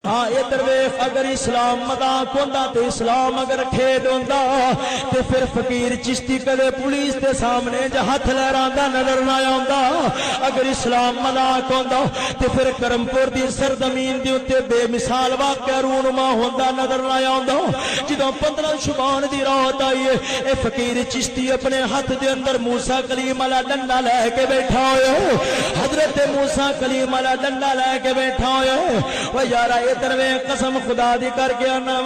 ہاں ادھر ویکھ اگر اسلام مذاق ہوندا تے اسلام اگر کھیڈ ہوندا تے پھر فقیر چشتی کدے پولیس دے سامنے جے ہاتھ لہراندا نظر نہ آوندا اگر اسلام مذاق ہوندا تے پھر کرمپور دی سرزمین دے اوتے بے مثال واقعہ رونما ہوندا نظر نہ آوندا جدوں 15 شبان دی رات آئی اے فقیر چشتی اپنے ہاتھ دے اندر موسیٰ کلیم والا ڈنڈا لے کے بیٹھا ہوئے حضرت موسیٰ کلیم والا ڈنڈا لے کے بیٹھا ہوئے وہ یارا ادھر ویکھ قسم خدا دی کر کے آنا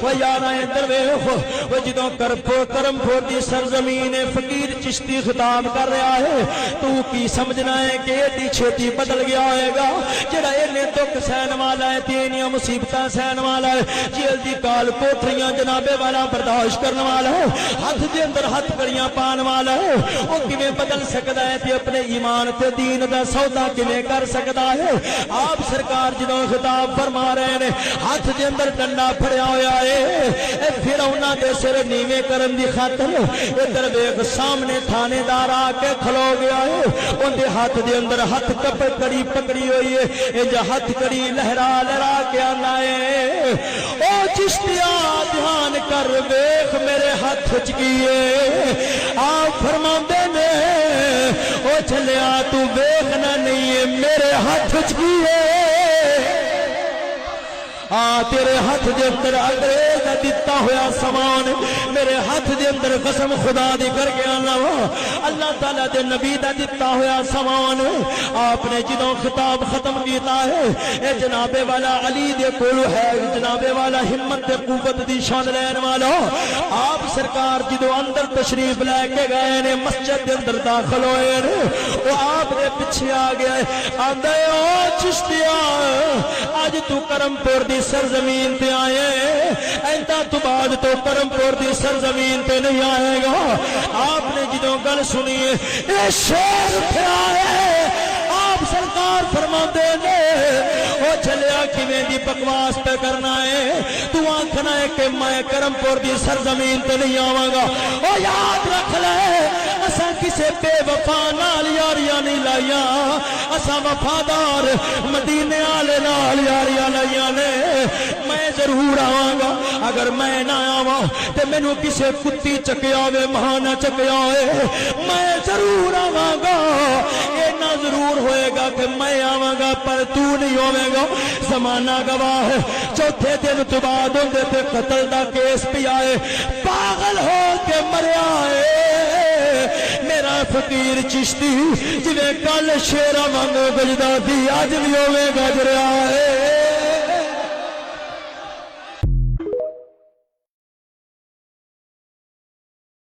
وہ یارا ادھر ویکھ وہ جدوں کرمپور دی سرزمین فقیر چشتی خطاب کر رہا ہے تو کی سمجھنا ہے کہ ایڈی چھیتی بدل گیا ہوئے گا جڑا اینے دکھ سہن والا ہے تینیاں مصیبتاں سہن والا ہے جیل دی کال کوٹریاں جنابے والا برداشت کرنے والا ہے ہاتھ دے اندر ہاتھ کڑیاں پان والا ہے وہ کیویں بدل سکدا ہے تے اپنے ایمان تے دین دا سودا کیویں کر سکدا ہے آپ سرکار جدوں خطاب فرما رہے نے ہاتھ دے اندر ڈنڈا پھڑیا ہویا ہے اے فرعون دے سر نیویں کرن دی خاطر ادھر ویکھ سامنے تھانے دار آ کے کھلو گیا ہے اون دے ہاتھ دے اندر ہاتھ کڑی پکڑی ہوئی ہے اے جے ہاتھ کڑی لہرا لہرا کے آنا ہے او چشتیا دھیان کر ویکھ میرے ہاتھ وچ کی ہے آپ فرماندے نے او چلیا تو ویکھنا نہیں ہے میرے ہاتھ وچ کی ہے تیرے ہاتھ دے اندر انگریز دا دتا ہویا سامان میرے ہاتھ دے اندر قسم خدا دی کر کے آنا اللہ تعالیٰ دے نبی دا دتا ہویا سامان آپ نے جدوں خطاب ختم کیتا ہے اے جناب والا علی دے کول ہے جناب والا ہمت تے قوت دی شان لین والا آپ سرکار جدوں اندر تشریف لے کے گئے نے مسجد دے اندر داخل ہوئے نے وہ آپ دے پیچھے آ گیا آندا او چشتیا اج تو کرمپور دی سرزمین تے آئے اینتا تو بعد تو کرمپور دی سرزمین تے نہیں آئے گا آپ نے جدوں گل سنی اے شیر اٹھیا ہے آپ سرکار فرماندے نے او چلیا کیویں دی بکواس پہ کرنا ہے تو آکھنا ہے کہ میں کرمپور دی سرزمین تے نہیں آواں گا او یاد رکھ لے اساں کسے بے وفا نال یاریاں نہیں لائیاں اساں وفادار مدینے والے نال یاریاں لائیاں نے میں ضرور آواں گا اگر میں نہ آواں تے مینوں کسے کتی چکیا ہوئے ماں نہ چکیا ہوئے میں ضرور آواں گا اینا ضرور ہوئے گا کہ میں آواں گا پر تو نہیں ہوئے گا زمانہ گواہ ہے چوتھے دن تو بعد ہوندے تے قتل دا کیس پہ آئے پاگل ہو کے مریا ہے میرا فقیر چشتی جویں کل شیرا وانگو گجدا دی اج بھی ہوے گجریا ہے